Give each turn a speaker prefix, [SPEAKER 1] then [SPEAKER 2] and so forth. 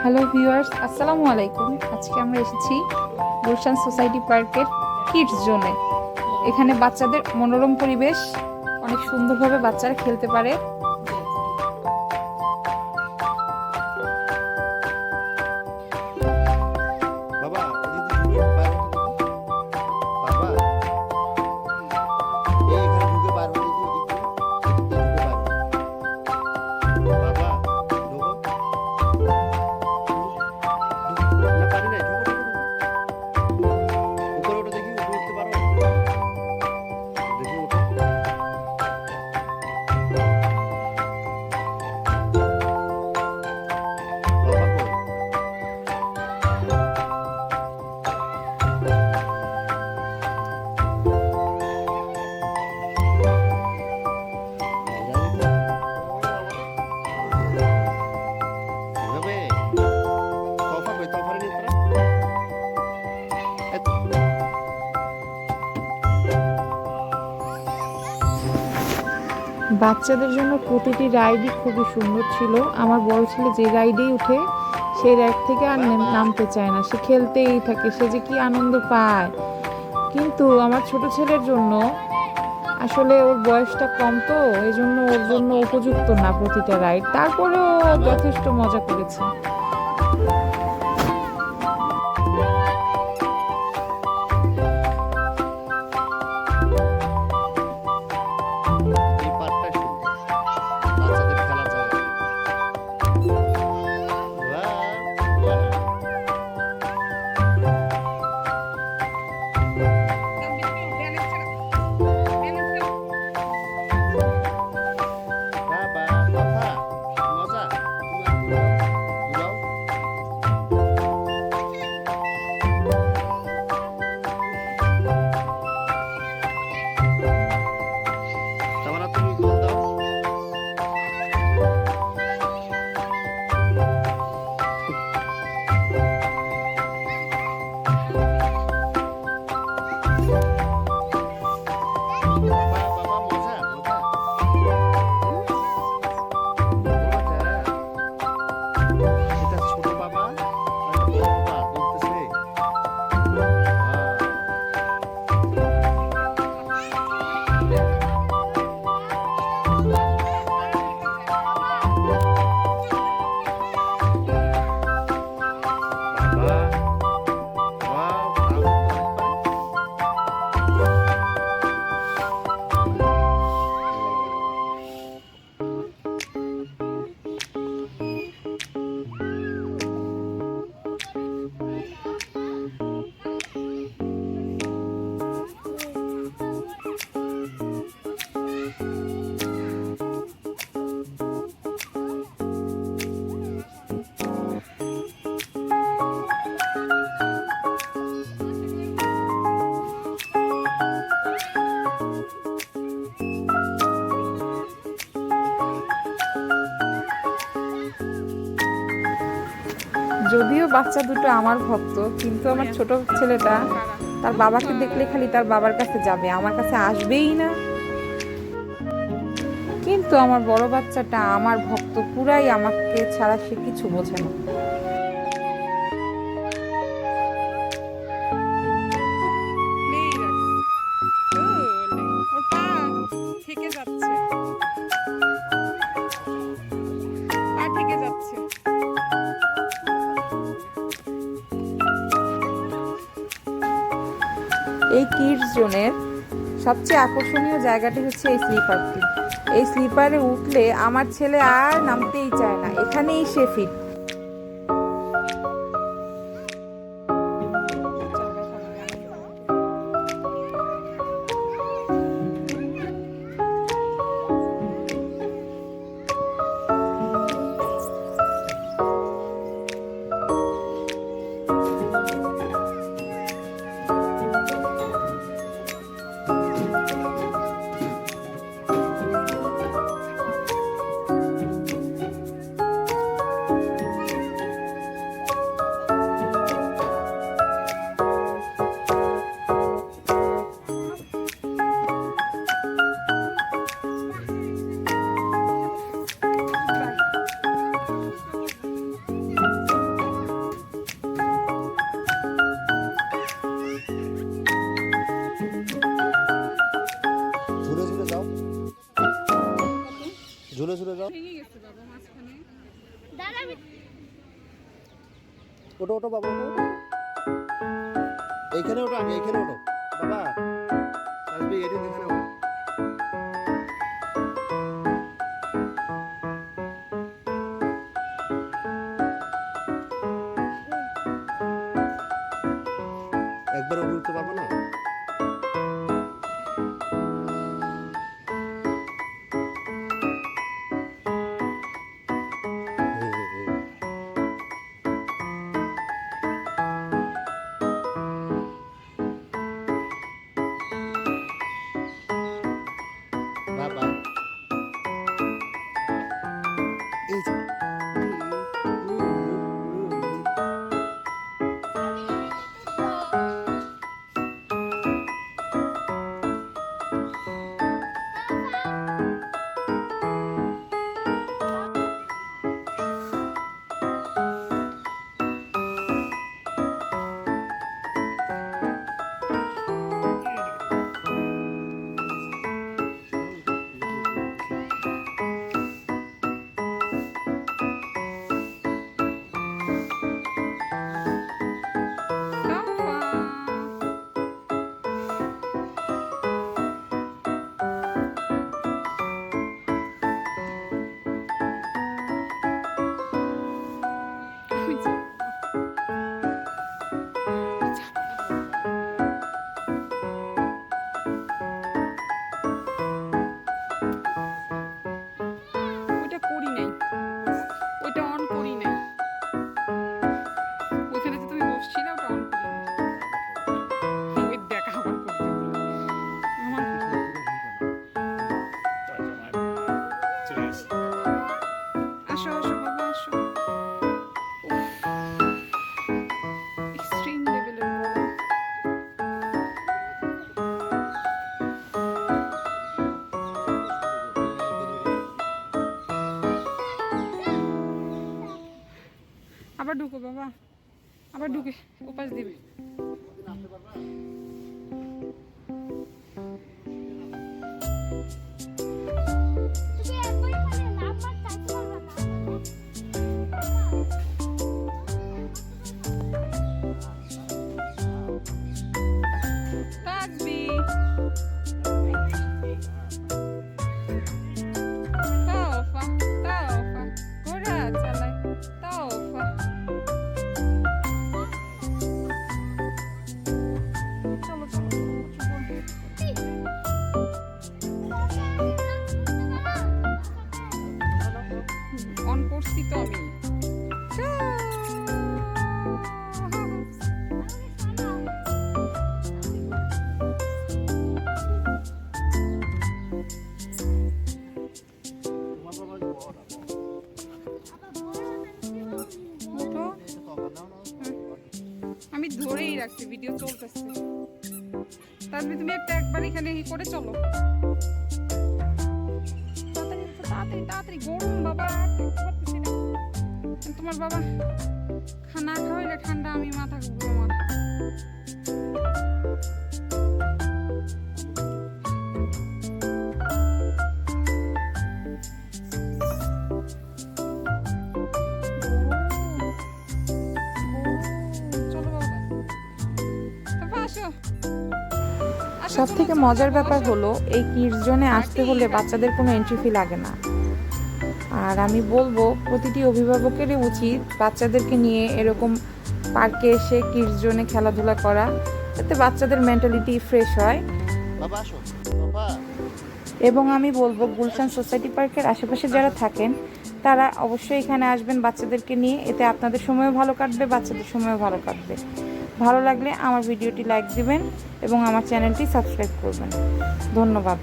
[SPEAKER 1] Hello viewers, আসসালামু আলাইকুম। আজকে আমরা এসেছি গুলশান সোসাইটি পার্কের কিডস জোনে। এখানে বাচ্চাদের মনোরম পরিবেশ, অনেক সুন্দরভাবে বাচ্চারা খেলতে পারে।
[SPEAKER 2] বাবা এদিকে বাইরে হতে দেখি। বাবা এই এখানে ঢুকে বাইরে হতে দেখি, ওদিক দিয়ে ঢুকে বাইরে হতে। বাবা ঢুকো, না পারি নাই, ঢুকো ঢুকো ঢুকো। উপরে ওঠো দেখি, উপরে উঠতে পারো? দেখি ওঠো। বাবা কই? এভাবে তফা কই? তফারে নিয়ে তোরা
[SPEAKER 1] বাচ্চাদের জন্য প্রতিটি রাইডই খুবই সুন্দর ছিল। আমার বড় ছেলে যে রাইডেই উঠে সেই রাইড থেকে আর নামতে চায় না, সে খেলতেই থাকে, সে যে কি আনন্দ পায়। কিন্তু আমার ছোট ছেলের জন্য আসলে ওর বয়সটা কম, তো এই জন্য ওর জন্য উপযুক্ত না প্রতিটা রাইড। তারপরেও ও যথেষ্ট মজা করেছে।
[SPEAKER 2] এই পার্কটা সুন্দর, বাচ্চাদের খেলার জায়গা। বাহ, বাহ। বাবা তফা মজা, তুমি আর ঘুরাও, তারপরে তুমি গোল দাও। বাবা বাবা মজা মজা মজা। এটা ছোট বাবা আর একটা বড় বাবা দুলতেছে। বাবা ওয়াও, দারুণ তো একবার।
[SPEAKER 1] যদিও বাচ্চা দুটো আমার ভক্ত, কিন্তু আমার ছোট ছেলেটা তার বাবাকে দেখলে খালি তার বাবার কাছে যাবে, আমার কাছে আসবেই না। কিন্তু আমার বড় বাচ্চাটা আমার ভক্ত, পুরাই আমাকে ছাড়া সে কিছু বোঝে না। এই কিডস জোনের সবচেয়ে আকর্ষণীয় জায়গাটি হচ্ছে এই স্লিপারটি। এই স্লিপারে উঠলে আমার ছেলে আর নামতেই চায় না, এখানেই সে ফিট।
[SPEAKER 2] ওটো ওটো বাবা ওটো এইখানে ওটো আগে এইখানে ওটো বাবা আসবি এখানে এখানে ওটো একবার উঠতে পারবো না বাবা এই যে
[SPEAKER 3] ওইটা করি নাই, ওইটা অন করি নাই। ওইখানে তো তুমি বসছিলে, ওটা অন করি নাই। ওই দেখা আবার করতে হলো। আমার আসো আসো বাবা আসো। এক্সট্রিম লেভেলের গরম। আবার ঢুকো বাবা, আবার ঢুকে উপাস দিবে। তাসবি তাওফা তাওফা ঘোড়া চালায় তাওফা। চলো চলো অন করছি তো আমি।
[SPEAKER 2] তোমার বাবা বড়
[SPEAKER 3] ওঠো। আমি ধরেই রাখছি, ভিডিও চলতেছে। তাহলে তুমি একবার এখানে করে চলো তাড়াতাড়ি তাড়াতাড়ি তাড়াতাড়ি। গরম বাবা, থাকতে পারতেছি না। তোমার বাবা খানা খাওয়াইলে ঠান্ডা, আমি মাথা ঘুরবো আমার। চলো বাবা, তারপর আসো।
[SPEAKER 1] সব থেকে মজার ব্যাপার হলো এই কিডস জোনে আসতে হলে বাচ্চাদের কোনো এন্ট্রি ফি লাগে না। আর আমি বলবো প্রতিটি অভিভাবকেরই উচিত বাচ্চাদেরকে নিয়ে এরকম পার্কে এসে কিডস জোনে খেলাধুলা করা, যাতে বাচ্চাদের মেন্টালিটি ফ্রেশ হয়।
[SPEAKER 2] বাবা আসো বাবা
[SPEAKER 1] এবং আমি বলবো গুলশান সোসাইটি পার্কের আশেপাশে যারা থাকেন তারা অবশ্যই এখানে আসবেন বাচ্চাদেরকে নিয়ে। এতে আপনাদের সময়ও ভালো কাটবে, বাচ্চাদের সময়ও ভালো কাটবে। ভালো লাগলে আমার ভিডিওটি লাইক দিবেন এবং আমার চ্যানেলটি সাবস্ক্রাইব করবেন। ধন্যবাদ।